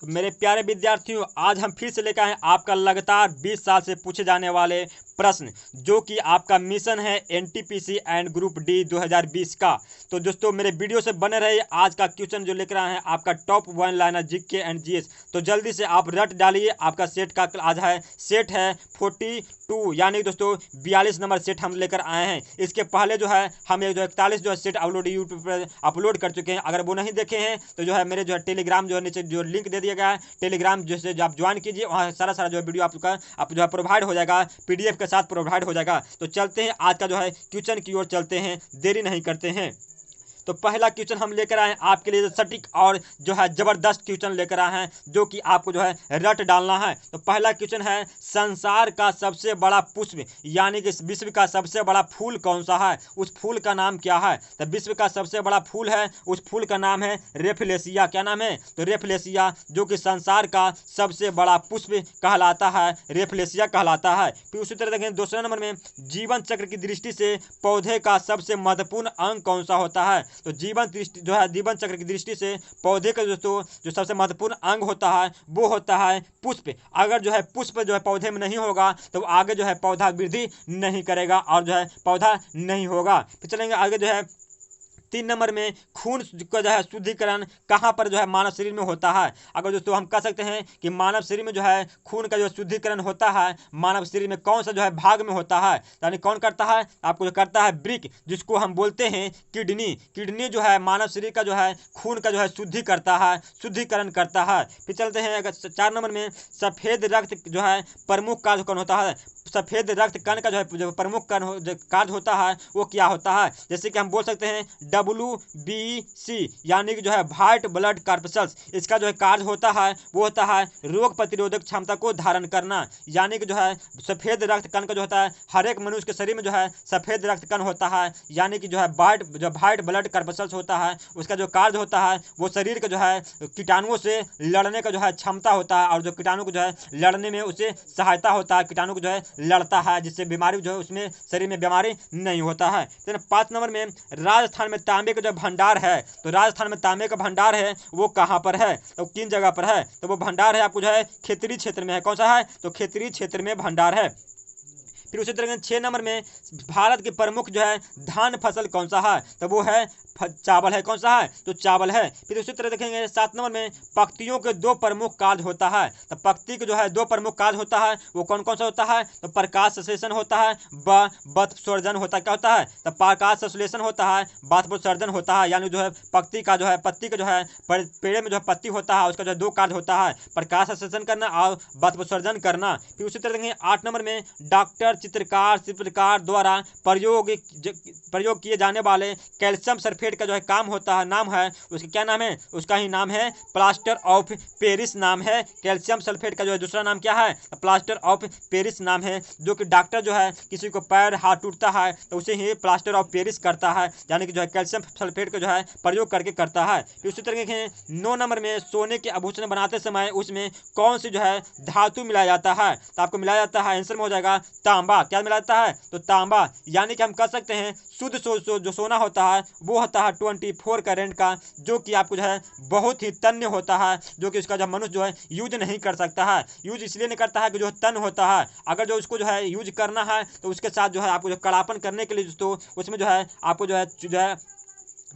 मेरे प्यारे विद्यार्थियों, आज हम फिर से लेकर आए आपका लगातार 20 साल से पूछे जाने वाले प्रश्न, जो कि आपका मिशन है एनटीपीसी एंड ग्रुप डी 2020 का। तो दोस्तों मेरे वीडियो से बने रहिए। आज का क्वेश्चन जो लेकर आए हैं आपका top 1 liner GK and GS, तो जल्दी से आप रट डालिए। आपका सेट का आज है सेट है 42, यानी दोस्तों 42 नंबर सेट हम लेकर आए हैं। इसके पहले जो है हम एक 41 जो है सेट अपलोड यूट्यूब पर अपलोड कर चुके हैं। अगर वो नहीं देखे हैं तो जो है मेरे जो है टेलीग्राम जो है नीचे जो लिंक दे दिया गया है, टेलीग्राम जैसे आप ज्वाइन कीजिए, वहाँ सारा जो है वीडियो आपका आप जो है प्रोवाइड हो जाएगा, पीडीएफ के साथ प्रोवाइड हो जाएगा। तो चलते हैं आज का जो है क्वेश्चन की ओर चलते हैं, देरी नहीं करते हैं। तो पहला क्वेश्चन हम लेकर आए हैं आपके लिए सटीक और जो है जबरदस्त क्वेश्चन लेकर आए हैं, जो कि आपको जो है रट डालना है। तो पहला क्वेश्चन है, संसार का सबसे बड़ा पुष्प यानी कि विश्व का सबसे बड़ा फूल कौन सा है? उस फूल का नाम क्या है? तो विश्व का सबसे बड़ा फूल है, उस फूल का नाम है रेफलेसिया। क्या नाम है? तो रेफलेसिया, जो कि संसार का सबसे बड़ा पुष्प कहलाता है, रेफलेसिया कहलाता है। फिर उसी तरह देखें दूसरे नंबर में, जीवन चक्र की दृष्टि से पौधे का सबसे महत्वपूर्ण अंग कौन सा होता है? तो जीवन चक्र की दृष्टि से पौधे का दोस्तों जो सबसे महत्वपूर्ण अंग होता है वो होता है पुष्प। अगर जो है पुष्प जो है पौधे में नहीं होगा तो आगे जो है पौधा वृद्धि नहीं करेगा और जो है पौधा नहीं होगा। तो चलेंगे आगे जो है 3 नंबर में, खून का जो है शुद्धिकरण कहाँ पर जो है मानव शरीर में होता है? अगर दोस्तों हम कह सकते हैं कि मानव शरीर में जो है खून का जो शुद्धिकरण होता है, मानव शरीर में कौन सा जो है भाग में होता है? यानी कौन करता है? आपको जो करता है ब्रिक, जिसको हम बोलते हैं किडनी। किडनी जो है मानव शरीर का जो है खून का जो है शुद्धिकरण करता है। फिर चलते हैं अगर 4 नंबर में, सफेद रक्त जो है प्रमुख कार्य कौन होता है? सफेद रक्त कण का जो है जो प्रमुख कार्य होता है वो क्या होता है? जैसे कि हम बोल सकते हैं WBC, यानी कि जो है व्हाइट ब्लड कॉर्पसल्स। इसका जो है कार्य होता है वो होता है रोग प्रतिरोधक क्षमता को धारण करना। यानी कि जो है सफेद रक्त कण का जो होता है, हर एक मनुष्य के शरीर में जो है सफेद रक्त कण होता है, यानी कि जो है व्हाइट ब्लड कॉर्पसल्स होता है। उसका जो कार्य होता है वो शरीर का जो है कीटाणुओं से लड़ने का जो है क्षमता होता है, और जो कीटाणु को जो है लड़ने में उसे सहायता होता है, कीटाणु को जो है लड़ता है, जिससे बीमारी जो है उसमें शरीर में बीमारी नहीं होता है। तो 5 नंबर में, राजस्थान में तांबे का जो भंडार है, तो राजस्थान में तांबे का भंडार है वो कहाँ पर है? तो किन जगह पर है? तो वो भंडार है आपको जो है खेतरी क्षेत्र में है। कौन सा है? तो खेतरी क्षेत्र में भंडार है। फिर उसी तरह 6 नंबर में, भारत की प्रमुख जो है धान फसल कौन सा है? तो वो है चावल है। कौन सा है? तो चावल है। फिर उसी तरह देखेंगे 7 नंबर में, पत्तियों के 2 प्रमुख कार्य होता है। तो पत्ती के जो है 2 प्रमुख कार्य होता है, वो कौन कौन सा होता है? तो प्रकाश संश्लेषण होता है, बतसर्जन होता है। क्या होता है? तो प्रकाश संश्लेषण होता है, बतसर्जन होता है। यानी जो है पत्ती का जो है पेड़ में जो है पत्ती होता है, उसका जो है 2 कार्य होता है, प्रकाश संश्लेषण करना और बतसर्जन करना। फिर उसी तरह देखेंगे 8 नंबर में, डॉक्टर चित्रकार द्वारा प्रयोग किए जाने वाले कैल्शियम सल्फेट का जो है काम होता है, नाम है उसका, क्या नाम है? उसका ही नाम है प्लास्टर ऑफ पेरिस नाम है। कैल्शियम सल्फेट का जो है दूसरा नाम क्या है? प्लास्टर ऑफ पेरिस नाम है। जो कि डॉक्टर जो है किसी को पैर हाथ टूटता है तो उसे ही प्लास्टर ऑफ पेरिस करता है, यानी कि जो है कैल्शियम सल्फेट का जो है प्रयोग करके करता है। फिर उसी तरह के 9 नंबर में, सोने के आभूषण बनाते समय उसमें कौन सी जो है धातु मिलाया जाता है? तो आपको मिलाया जाता है, आंसर में हो जाएगा तांबा। क्या मिलाया जाता है? तो तांबा। यानी कि हम कह सकते हैं शुद्ध जो सोना होता है वो होता है 24 कैरेट का, जो कि आपको जो है बहुत ही तन्य होता है, जो कि उसका जब मनुष्य जो है यूज नहीं कर सकता है। यूज इसलिए नहीं करता है कि जो तन होता है, अगर जो उसको जो है यूज करना है तो उसके साथ जो है आपको जो कड़ापन करने के लिए तो उसमें जो है आपको जो है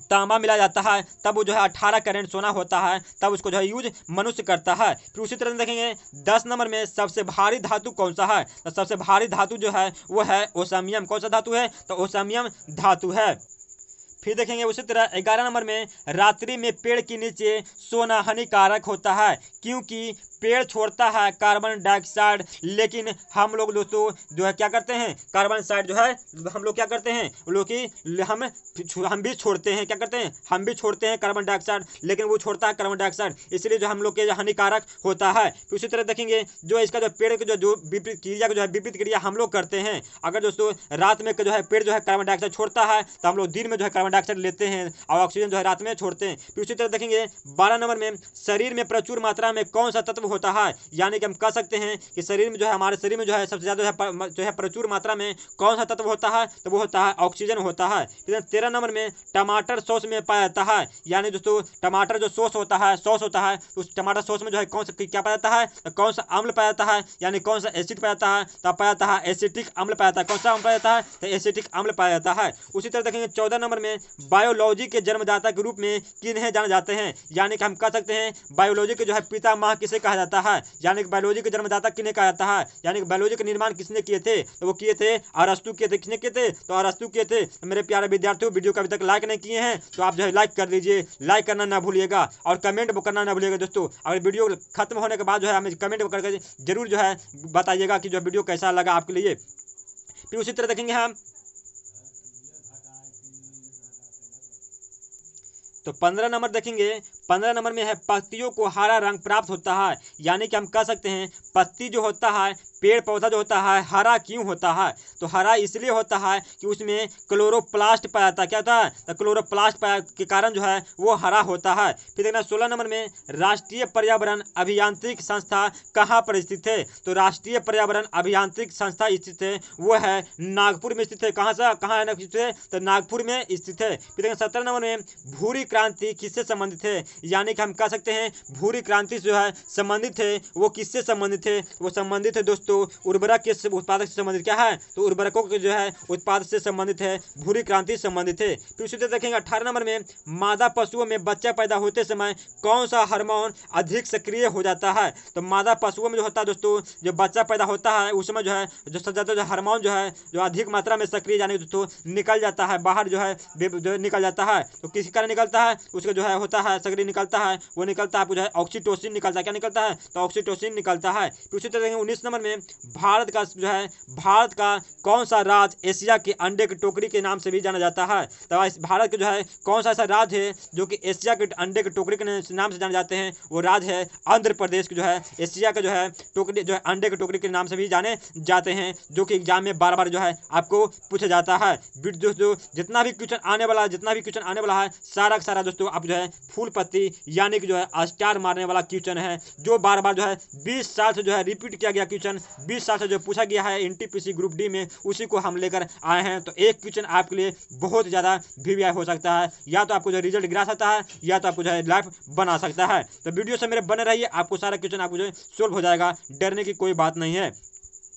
तांबा मिला जाता है, तब वो जो है 18 कैरेट सोना होता है, तब उसको जो है यूज मनुष्य करता है। फिर उसी तरह देखेंगे 10 नंबर में, सबसे भारी धातु कौन सा है? तो सबसे भारी धातु जो है वो है ओसमियम। कौन सा धातु है? तो ओसमियम धातु है। फिर देखेंगे उसी तरह 11 नंबर में, रात्रि में पेड़ के नीचे सोना हानिकारक होता है, क्योंकि पेड़ छोड़ता है कार्बन डाइऑक्साइड, लेकिन हम लोग दोस्तों जो है क्या करते हैं? कार्बन डाइऑक्साइड जो है हम लोग क्या करते हैं? लोग कि हम भी छोड़ते हैं। क्या करते हैं? हम भी छोड़ते हैं कार्बन डाइऑक्साइड, लेकिन वो छोड़ता है कार्बन डाइऑक्साइड, इसलिए जो हम लोग के हानिकारक होता है। फिर उसी तरह देखेंगे जो इसका जो पेड़ की जो विपरीत क्रिया जो है विपरीत क्रिया हम लोग करते हैं। अगर दोस्तों रात में जो है पेड़ जो है कार्बन डाइऑक्साइड छोड़ता है तो हम लोग दिन में जो है कार्बन डाइऑक्साइड लेते हैं और ऑक्सीजन जो है रात में छोड़ते हैं। फिर उसी तरह देखेंगे 12 नंबर में शरीर में प्रचुर मात्रा में कौन सा तत्व होता है, यानी कि हम कह सकते हैं कि शरीर में जो है हमारे शरीर में जो है सबसे ज़्यादा जो है प्रचुर मात्रा में कौन सा तत्व होता है, तो वो होता है ऑक्सीजन होता है। फिर 13 नंबर में टमाटर सॉस में पाया जाता है, यानी दोस्तों टमाटर जो सॉस होता है उस टमाटर सॉस में जो है कौन सा क्या पाया जाता है, तो कौन सा अम्ल पाया जाता है, यानी कौन सा एसिड पाया जाता है, तो पाया जाता है एसिटिक अम्ल पाया जाता है। कौन सा अम्ल पाया जाता है, तो एसिटिक अम्ल पाया जाता है। उसी तरह देखेंगे 14 नंबर में बायोलॉजी के जन्मदाता के रूप में किन्हें जाने जाते हैं, यानी कि हम कह सकते हैं बायोलॉजी के जो है पितामह किसे कहा जाता है, यानी कि बायोलॉजी के जन्मदाता किन्हें कहा जाता है, यानी कि बायोलॉजी का निर्माण किसने किए थे, तो वो किए थे अरस्तु किए थे। किसने किए थे, तो अरस्तु किए थे। तो मेरे प्यारे विद्यार्थियों, वीडियो को अभी तक लाइक नहीं किए हैं तो आप जो है लाइक कर दीजिए, लाइक करना ना भूलिएगा और कमेंट करना ना भूलिएगा दोस्तों। अगर वीडियो खत्म होने के बाद जो है हमें कमेंट करके जरूर जो है बताइएगा कि जो वीडियो कैसा लगा आपके लिए। फिर उसी तरह देखेंगे हम तो 15 नंबर देखेंगे। 15 नंबर में है पत्तियों को हरा रंग प्राप्त होता है, यानी कि हम कह सकते हैं पत्ती जो होता है पेड़ पौधा जो होता है हरा क्यों होता है, तो हरा इसलिए होता है कि उसमें क्लोरोप्लास्ट पाया जाता है। क्या होता है, तो क्लोरोप्लास्ट पाया के कारण जो है वो हरा होता है। फिर देखना 16 नंबर में राष्ट्रीय पर्यावरण अभियांत्रिक संस्था कहाँ पर स्थित है, तो राष्ट्रीय पर्यावरण अभियांत्रिक संस्था स्थित है वो है नागपुर में स्थित है। कहाँ से कहाँ है स्थित है, तो नागपुर में स्थित है। फिर देखना 17 नंबर में भूरी क्रांति किससे संबंधित है, यानी कि हम कह सकते हैं भूरी क्रांति जो है संबंधित है वो किससे संबंधित है, वो संबंधित है दोस्तों उर्वरक के उत्पादक से संबंधित। क्या है, तो उर्वरकों के जो है उत्पाद से संबंधित है, भूरी क्रांति संबंधित है। फिर उसी तरह देखेंगे 18 नंबर में मादा पशुओं में बच्चा पैदा होते समय कौन सा हार्मोन अधिक सक्रिय हो जाता है, तो मादा पशुओं में जो होता है दोस्तों जो बच्चा पैदा होता है उस समय जो है जो सबसे ज्यादा जो हार्मोन जो है जो अधिक मात्रा में सक्रिय यानी दोस्तों निकल जाता है बाहर जो है जो निकल जाता है, तो किसी कारण निकलता है उसका जो है होता है सक्रिय निकलता है, वो निकलता है जो है ऑक्सीटोसिन निकलता है। क्या निकलता है, तो ऑक्सीटोसिन निकलता है। फिर उसी तरह 19 नंबर में भारत का जो है भारत का कौन सा राज्य एशिया के अंडे की टोकरी के नाम से भी जाना जाता है, तो भारत के जो है कौन सा ऐसा राज्य है जो कि एशिया के अंडे की टोकरी के नाम से जाने जाते हैं, वो राज्य है आंध्र प्रदेश के जो है एशिया का जो है टोकरी जो है अंडे की टोकरी के नाम से भी जाने जाते हैं, जो कि एग्जाम में बार बार जो है आपको पूछा जाता है। जो जितना भी क्वेश्चन आने वाला है सारा का सारा दोस्तों आप जो है फूल पत्ती यानी कि जो है स्टार मारने वाला क्वेश्चन है, जो बार बार जो है 20 साल से जो है रिपीट किया गया क्वेश्चन 20 साल से जो पूछा गया है एनटीपीसी ग्रुप डी में, उसी को हम लेकर आए हैं। तो एक क्वेश्चन आपके लिए बहुत ज़्यादा वीवीआई हो सकता है, या तो आपको जो रिजल्ट गिरा सकता है या तो आपको जो है लाइफ बना सकता है। तो वीडियो से मेरे बने रहिए, आपको सारा क्वेश्चन आपको जो है सोल्व हो जाएगा, डरने की कोई बात नहीं है।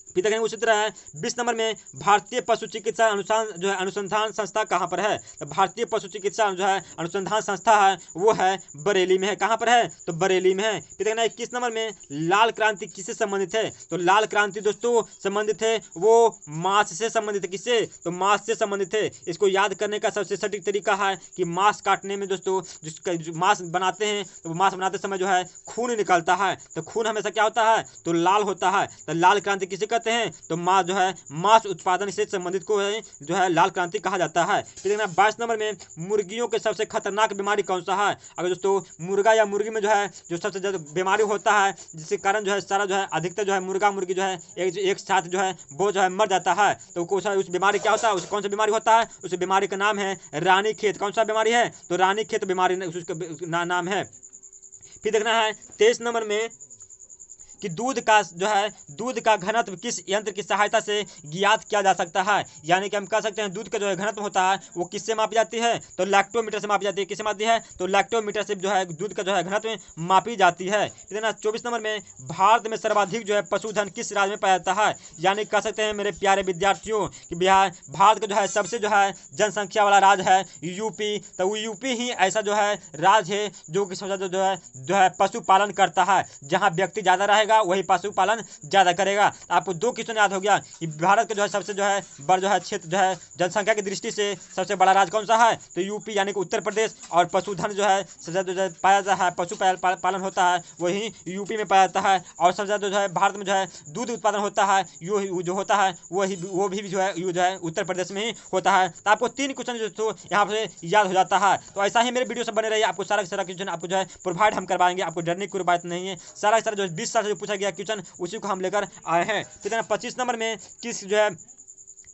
फिर देखेंगे उसी तरह है 20 नंबर में भारतीय पशु चिकित्सा अनुसंधान संस्था कहाँ पर है, तो भारतीय पशु चिकित्सा जो है अनुसंधान संस्था है वो है बरेली में है। कहाँ पर है, तो बरेली में है। फिर देखना 21 नंबर में लाल क्रांति किससे संबंधित है, तो लाल क्रांति दोस्तों संबंधित है वो मांस से संबंधित है। किससे, तो मांस से संबंधित है। इसको याद करने का सबसे सटीक तरीका है कि मांस काटने में दोस्तों जिसका मांस बनाते हैं तो मांस बनाते समय जो है खून निकलता है, तो खून हमेशा क्या होता है, तो लाल होता है। तो लाल क्रांति किसे कहते हैं, तो मांस जो है मांस उत्पादन से संबंधित को है जो है लाल क्रांति कहा जाता है। फिर देखना 22 नंबर में मुर्गियों के सबसे खतरनाक बीमारी कौन सा है, अगर दोस्तों मुर्गा या मुर्गी में जो है जो सबसे ज्यादा बीमारी होता है जिसके कारण जो है सारा जो है अधिकतर जो है मुर्गा मुर्गी जो है एक साथ जो है वो जो है मर जाता है, तो उस बीमारी क्या होता है, उस कौन सा बीमारी होता है, उस बीमारी का नाम है रानी खेत। कौन सा बीमारी है, तो रानी खेत बीमारी उसका नाम है। फिर देखना है 23 नंबर में कि दूध का घनत्व किस यंत्र की सहायता से ज्ञात किया जा सकता है, यानी कि हम कह सकते हैं दूध का जो है घनत्व होता है वो किससे मापी जाती है, तो लैक्टोमीटर से मापी जाती है। किससे मापती है, तो लैक्टोमीटर से जो है दूध का जो है घनत्व मापी जाती है। फिर 24 नंबर में भारत में सर्वाधिक जो है पशुधन किस राज्य में पाया जाता है, यानी कह सकते हैं मेरे प्यारे विद्यार्थियों कि बिहार भारत का जो है सबसे जो है जनसंख्या वाला राज्य है यूपी, तो वो यूपी ही ऐसा जो है राज्य है जो कि सबसे जो है पशुपालन करता है। जहाँ व्यक्ति ज्यादा रहेगा वही पशुपालन ज्यादा करेगा। आपको 2 क्वेश्चन याद हो गया कि भारत का जो है सबसे जो है बड़ा जो है क्षेत्र जो है जनसंख्या की दृष्टि से सबसे बड़ा राज्य कौन सा है, तो यूपी यानी कि उत्तर प्रदेश, और पशुधन जो है सबसे ज्यादा जो है पाया जाता है पशु पालन होता है वही यूपी में पाया जाता है, और सबसे ज्यादा जो है भारत में जो है दूध उत्पादन होता है जो होता है वो भी जो है उत्तर प्रदेश में ही होता है। तो आपको 3 क्वेश्चन जो यहाँ पे याद हो जाता है। तो ऐसा ही मेरे वीडियो से बने रहिए, आपको सारा क्वेश्चन आपको जो है प्रोवाइड हम करवाएंगे, आपको डरने की कोई बात नहीं है। सारा जो 20 साल से पूछा गया क्वेश्चन उसी को हम लेकर आए हैं। फिर 25 नंबर में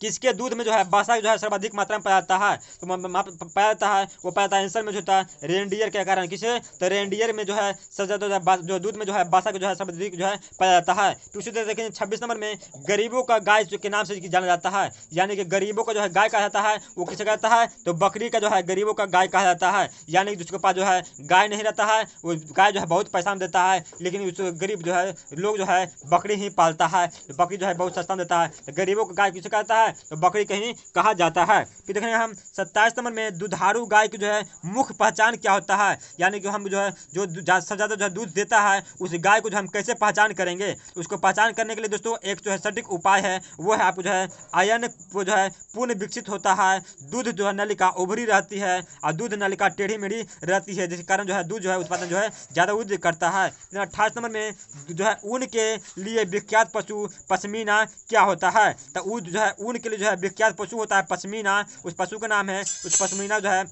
किसके दूध में जो है वसा जो है सर्वाधिक मात्रा में पाया जाता है, तो पाया जाता है वो पाया जाता है आंसर में जो होता है रेनडियर के कारण। किसे? तो रेनडियर में जो है सबसे ज्यादा जो दूध में जो है वसा जो है सर्वाधिक जो है पाया जाता है। तो उसी तरह देखें 26 नंबर में गरीबों का गाय के नाम से जाना जाता है, यानी कि गरीबों का जो है गाय कहा जाता है वो किसे कहता है? तो बकरी का जो है गरीबों का गाय कहा जाता है, यानी कि जिसके पास जो है गाय नहीं रहता है वो गाय जो है बहुत पैसा में देता है, लेकिन उस गरीब जो है लोग जो है बकरी ही पालता है, तो बकरी जो है बहुत सस्ता में देता है, तो गरीबों का गाय किसे कहता है? तो बकरी कहीं कहा जाता है। फिर देखेंगे हम 27 नंबर में दुधारू गाय की जो है मुख्य पहचान क्या होता है, यानी कि हम जो है जो सबसे ज्यादा जो है दूध देता है उस गाय को जो हम कैसे पहचान करेंगे? उसको पहचान करने के लिए दोस्तों एक जो है सटीक उपाय है वो है आपको जो है आयन वो जो है पूर्ण विकसित होता है, दूध जो है नलिका उभरी रहती है और दूध नलिका टेढ़ी मेढ़ी रहती है, जिसके कारण जो है दूध जो है उत्पादन जो है ज्यादा दूध करता है। 28 नंबर में जो है ऊन के लिए विख्यात पशु पश्मीना क्या होता है? तो ऊन जो है ऊन के लिए जो है विख्यात पशु होता है पश्मीना, उस पशु का नाम है उस पश्मीना जो है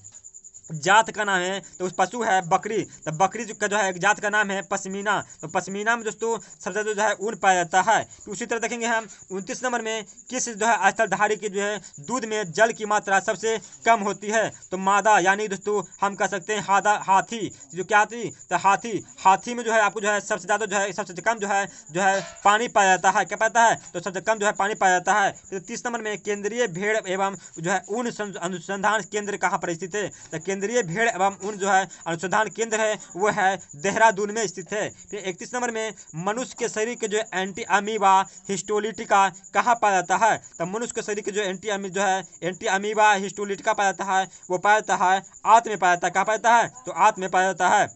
जात का नाम है, तो उस पशु है बकरी, तो बकरी का जो है एक जात का नाम है पश्मीना, तो पश्मीना में दोस्तों सबसे ज्यादा जो है ऊन पाया जाता है। तो उसी तरह देखेंगे हम 29 नंबर में किस जो है स्थलधारी की जो है दूध में जल की मात्रा सबसे कम होती है? तो मादा, यानी दोस्तों हम कह सकते हैं हाथी, जो क्या थी? तो हाथी में जो है आपको जो है सबसे ज्यादा जो है सबसे कम जो है पानी पाया जाता है। क्या पाता है? तो सबसे कम जो है पानी पाया जाता है। तो 30 नंबर में केंद्रीय भेड़ एवं जो है ऊन अनुसंधान केंद्र कहाँ पर स्थित है? तो केंद्रीय भेड़ एवं ऊन जो है अनुसंधान केंद्र है वो है देहरादून में स्थित है। फिर 31 नंबर में मनुष्य के शरीर के जो एंटी अमीबा हिस्टोलिटिका कहाँ पाया जाता है? तो मनुष्य के शरीर के जो एंटी अमीबा हिस्टोलिटिका पाया जाता है वो पाया जाता है आंत में पाया जाता है। कहाँ पाया जाता है? तो आंत में पाया जाता है।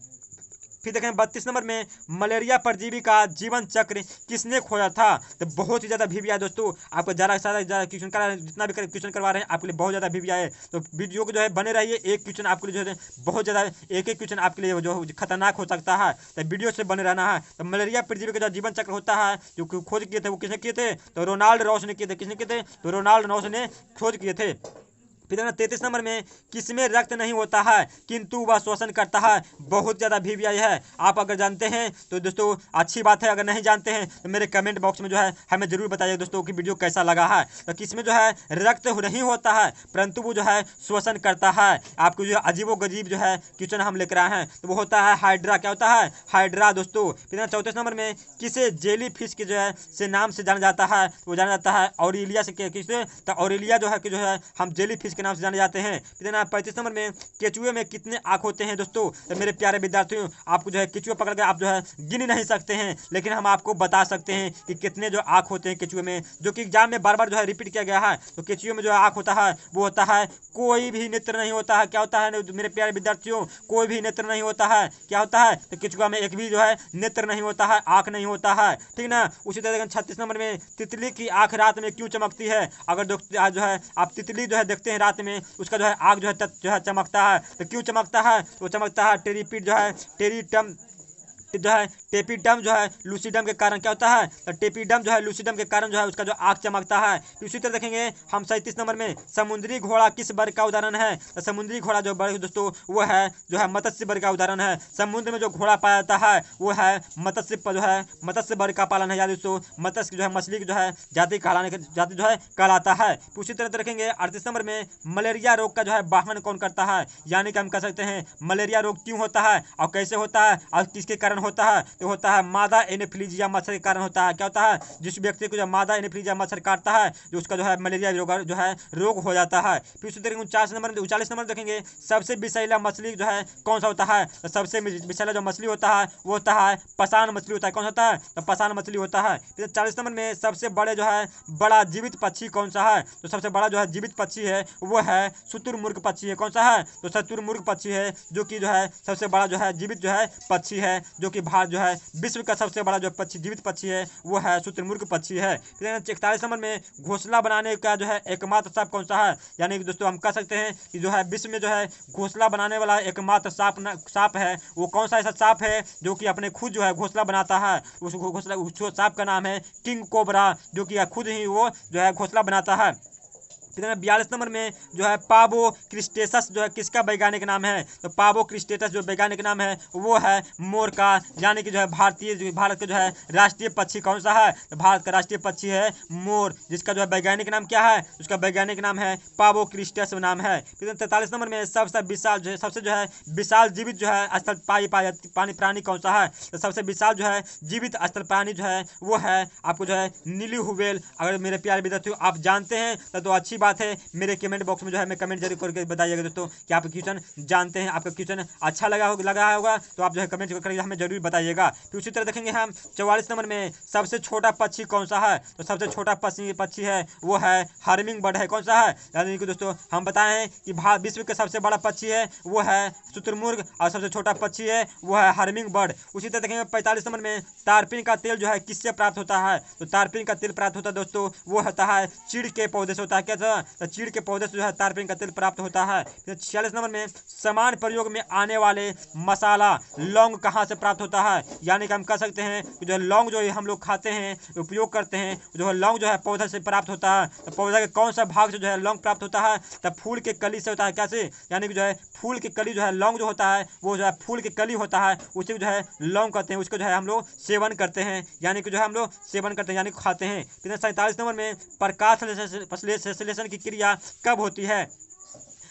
फिर देखें 32 नंबर में मलेरिया परजीवी का जीवन चक्र किसने खोजा था? तो बहुत ही ज्यादा वीडियो है दोस्तों, आपको ज़्यादा से ज़्यादा क्वेश्चन करा जितना भी क्वेश्चन करवा रहे हैं आपके लिए बहुत ज़्यादा वीडियो है, तो वीडियो को जो है बने रहिए। एक क्वेश्चन आपके लिए जो है बहुत ज़्यादा एक क्वेश्चन आपके लिए जो खतरनाक हो सकता है, तो वीडियो से बने रहना है। तो मलेरिया परजीवी का जो जीवन चक्र होता है जो खोज किए थे वो किसने किए थे? तो रोनाल्ड रॉस ने किए थे। किसने किए थे? तो रोनाल्ड रॉस ने खोज किए थे। फिर 33 नंबर में किसमें रक्त नहीं होता है किंतु वह श्वसन करता है? बहुत ज़्यादा वीवीआई है, आप अगर जानते हैं तो दोस्तों अच्छी बात है, अगर नहीं जानते हैं तो मेरे कमेंट बॉक्स में जो है हमें जरूर बताइए दोस्तों कि वीडियो कैसा लगा है। तो किसमें जो है रक्त नहीं होता है परंतु वो जो है श्वसन करता है? आपको जो अजीबो गजीब जो है क्वेश्चन हम लेकर आए हैं, तो वो होता है हाइड्रा। क्या होता है? हाइड्रा दोस्तों। फिर 34 नंबर में किसे जेली फिश के जो है से नाम से जाना जाता है? वो जाना जाता है ऑरेलिया से। किसे? तो ऑरेलिया जो है हम जेली फिश के नाम से जाने जाते हैं। 35 नंबर में केचुए में कितने आंख होते हैं दोस्तों? तो मेरे प्यारे विद्यार्थियों आपको जो है केचुए पकड़ के आप जो है गिन नहीं सकते हैं, लेकिन हम आपको बता सकते हैं कि कितने जो आंख होते हैं केचुए में, जो कि एग्जाम में बार बार जो है रिपीट किया गया है। तो केचुए में जो आंख होता है वो होता है कोई भी नेत्र नहीं होता है। क्या होता है मेरे प्यारे विद्यार्थियों? कोई भी नेत्र नहीं होता है। क्या होता है? तो केचुआ में एक भी जो है नेत्र नहीं होता है, आंख नहीं होता है, ठीक ना। उसी तरह 36 नंबर में तितली की आंख रात में क्यों चमकती है? अगर जो है आप तितली जो है देखते हैं रात में उसका जो है आग जो है चमकता है, तो क्यों चमकता है? तो चमकता है टेरिपिड जो है टेरिटम जो है टेपिडम जो है लूसीडम के कारण। क्या होता है? तो टेपिडम जो है लूसीडम के कारण जो है उसका जो आग चमकता है। इसी तरह देखेंगे हम 37 नंबर में समुद्री घोड़ा किस वर्ग का उदाहरण है? तो समुद्री घोड़ा जो वर्ग दोस्तों वो है जो है मत्स्य वर्ग का उदाहरण है। समुद्र में जो घोड़ा पाया जाता है वो है मत्स्य वर्ग का पालन है, या दोस्तों मत्स्य जो है मछली की जो है जाति जो है कहलाता है। उसी तरह रखेंगे 38 नंबर में मलेरिया रोग का जो है वाहन कौन करता है? यानी कि हम कह सकते हैं मलेरिया रोग क्यों होता है और कैसे होता है और किसके कारण होता है? तो होता है मादा एनोफ्लीजिया मच्छर के कारण होता है। क्या होता है? जिस व्यक्ति को जब मादा एनोफ्लीजिया मच्छर काटता है जो उसका जो है मलेरिया जो है रोग हो जाता है। फिर उसी तरह 40 नंबर देखेंगे सबसे विषैला मछली जो है कौन सा होता है? तो सबसे विषैला जो मछली होता है वो होता है पसान मछली होता है। कौन होता है? तो पसान मछली होता है। फिर 40 नंबर में सबसे बड़े जो है बड़ा जीवित पक्षी कौन सा है? तो सबसे बड़ा जो है जीवित पक्षी है वो है शुतुरमुर्ग पक्षी है। कौन सा है? तो शुतुरमुर्ग पक्षी है, जो कि जो है सबसे बड़ा जो है जीवित जो है पक्षी है, जो कि भारत जो है विश्व का सबसे बड़ा जो पक्षी जीवित पक्षी है वो है शुतुरमुर्ग पक्षी है। 41 नंबर में घोंसला बनाने का जो है एकमात्र सांप कौन सा है? यानी कि दोस्तों हम कह सकते हैं कि जो है विश्व में जो है घोंसला बनाने वाला एकमात्र सांप है वो कौन सा ऐसा सांप है जो कि अपने खुद जो है घोंसला बनाता है? उस सांप का नाम है किंग कोबरा, जो कि खुद ही वो जो है घोंसला बनाता है। फिर 42 नंबर में जो है पाबो क्रिस्टेसस जो है किसका वैज्ञानिक नाम है? तो पाबो क्रिस्टेसस जो वैज्ञानिक नाम है वो है मोर का, यानी कि जो है भारत का जो है राष्ट्रीय पक्षी कौन सा है? तो भारत का राष्ट्रीय पक्षी है मोर, जिसका जो है वैज्ञानिक नाम क्या है? उसका वैज्ञानिक नाम है पाबो क्रिस्टेस नाम है। फिर 43 नंबर में सबसे विशाल जो है विशाल जीवित जो है स्तनपायी पानी प्राणी कौन सा है? तो सबसे विशाल जो है जीवित स्तनपायी जो है वो है आपको जो है नीली व्हेल। अगर मेरे प्यारे विद्यार्थियों आप जानते हैं तो अच्छी बात है, मेरे कमेंट बॉक्स में जो है मैं कमेंट जरूर करके बताइएगा दोस्तों कि आप क्वेश्चन जानते हैं, आपका क्वेश्चन अच्छा लगा होगा तो आप जो है कमेंट करके हमें जरूर बताइएगा। फिर उसी तरह देखेंगे हम 44 नंबर में सबसे छोटा पक्षी कौन सा है? तो सबसे छोटा पक्षी है वो है हर्मिंग बर्ड है। कौन सा है? यानी कि दोस्तों हम बताएं कि विश्व का सबसे बड़ा पक्षी है वो है शुतुरमुर्ग और सबसे छोटा पक्षी है वो है हर्मिंग बर्ड। उसी तरह देखेंगे 45 नंबर में तारपीन का तेल जो है किससे प्राप्त होता है? तो तारपीन का तेल प्राप्त होता है दोस्तों वो होता है चीड़ के पौधे से होता है। क्या था? तो चीड़ के पौधे से जो है तारपीन का तेल प्राप्त होता है। 46 नंबर में समान प्रयोग में आने वाले मसाला लौंग कहाँ से प्राप्त होता है? यानी कि हम कह सकते हैं कि जो लौंग जो हम लोग खाते हैं उपयोग करते हैं जो है लौंग जो है पौधे से प्राप्त होता है। तो पौधे के कौन सा भाग से जो है लौंग प्राप्त होता है? तब फूल के कली से होता है। कैसे? यानी कि जो है फूल की कली जो है लौंग जो होता है वो जो है फूल की कली होता है, उसी को जो है लौंग कहते हैं, उसको जो है हम लोग सेवन करते हैं, यानी कि जो है हम लोग सेवन करते हैं यानी खाते हैं। फिर 47 नंबर में प्रकाश संश्लेषण की क्रिया कब होती है?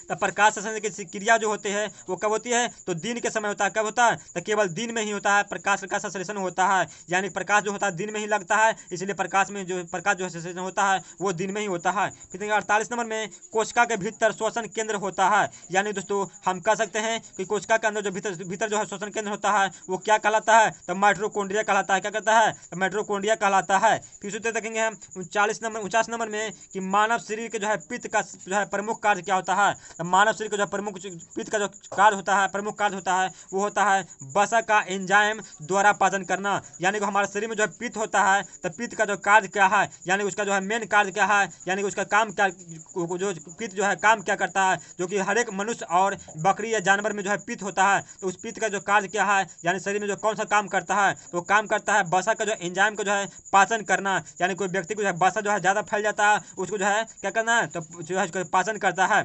तो प्रकाश संश्लेषण की क्रिया जो होती है वो कब होती है? तो दिन के समय होता है। कब होता है? तो केवल दिन में ही होता है प्रकाश का संश्लेषण होता है, यानी प्रकाश जो होता है दिन में ही लगता है, इसलिए प्रकाश जो संश्लेषण होता है वो दिन में ही होता है। फिर 48 नंबर में कोशिका के भीतर श्वसन केंद्र होता है, यानी दोस्तों हम कह सकते हैं कि कोशिका के अंदर जो भीतर जो है श्वसन केंद्र होता है वो क्या कहलाता है? तो माइटोकॉन्ड्रिया कहलाता है। क्या कहता है? तो माइटोकॉन्ड्रिया कहलाता है। फिर सूत्र देखेंगे हम 49 नंबर में कि मानव शरीर के जो है पित्त का जो है प्रमुख कार्य क्या होता है? मानव शरीर का जो प्रमुख पित्त का जो कार्य होता है प्रमुख कार्य होता है वो होता है वसा का एंजाइम द्वारा पाचन करना, यानी कि हमारे शरीर में जो पित्त होता है तो पित्त का जो कार्य क्या है, यानी उसका जो है मेन कार्य क्या है, यानी कि उसका काम क्या, जो पित्त जो है काम क्या करता है, जो कि हर एक मनुष्य और बकरी या जानवर में जो है पित्त होता है, तो उस पित्त का जो कार्य क्या है, यानी शरीर में जो कौन सा काम करता है, तो काम करता है वसा का जो एंजाइम को जो है पाचन करना, यानी कोई व्यक्ति को जो है वसा जो है ज़्यादा फैल जाता है उसको जो है क्या करना है, तो जो है पाचन करता है।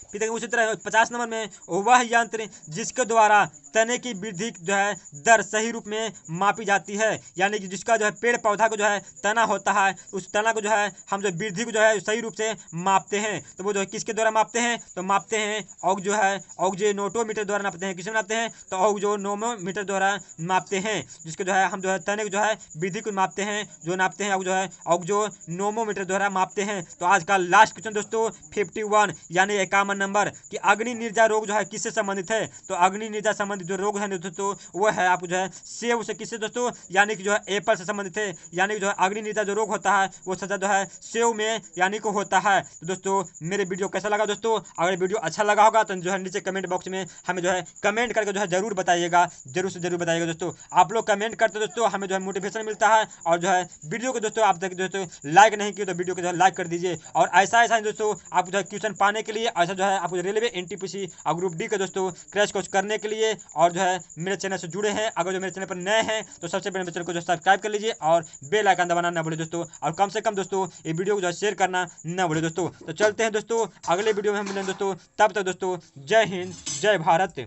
फिर उसी तरह 50 नंबर में वह यंत्र जिसके द्वारा तने की वृद्धि जो है दर सही रूप में मापी जाती है, यानी कि जिसका जो है पेड़ पौधा को जो है तना होता है उस तना को जो है हम जो वृद्धि को जो है सही रूप से मापते हैं, तो वो जो है किसके द्वारा मापते हैं? तो मापते हैं ऑक्जेनोटोमीटर द्वारा नापते हैं। किसमें नापते हैं? तो ऑक्जेनोमीटर द्वारा मापते हैं, जिसके जो है हम जो है तने को जो है वृद्धि को मापते हैं, जो नापते हैं जो है ऑक्जेनोमीटर द्वारा मापते हैं। तो आज का लास्ट क्वेश्चन दोस्तों 51 यानी 51 नंबर कि अग्नि निर्जा रोग जो है किससे संबंधित है? तो अग्नि निर्जा संबंधित जो रोग है दोस्तों वो है आपको जो है सेब से किससे दोस्तों, यानी कि जो है एप्पल से संबंधित है, यानी कि जो है अग्नि निर्जा जो रोग होता है वो सजा जो है सेब में यानी को होता है। तो दोस्तों मेरे वीडियो कैसा लगा दोस्तों? अगर वीडियो अच्छा लगा होगा तो जो है नीचे कमेंट बॉक्स में हमें जो है कमेंट करके जो है जरूर बताइएगा, जरूर से जरूर बताइएगा दोस्तों। आप लोग कमेंट करते दोस्तों हमें जो है मोटिवेशन मिलता है, और जो है वीडियो को दोस्तों आप तक दोस्तों लाइक नहीं किए तो वीडियो को जो है लाइक कर दीजिए। और ऐसा दोस्तों आप जो है क्वेश्चन पाने के लिए ऐसा जो है आपको रेलवे एनटीपीसी और ग्रुप डी के दोस्तों क्रैश कोर्स करने के लिए और जो है मेरे चैनल से जुड़े हैं, अगर जो मेरे चैनल पर नए हैं तो सबसे पहले मेरे चैनल को जो सब्सक्राइब कर लीजिए और बेल आइकन दबाना ना भूलें दोस्तों, और कम से कम दोस्तों ये वीडियो को जो है शेयर करना ना भूलें दोस्तों। तो चलते हैं दोस्तों अगले वीडियो में हम मिलेंगे दोस्तों, तब तक दोस्तों जय हिंद जय भारत।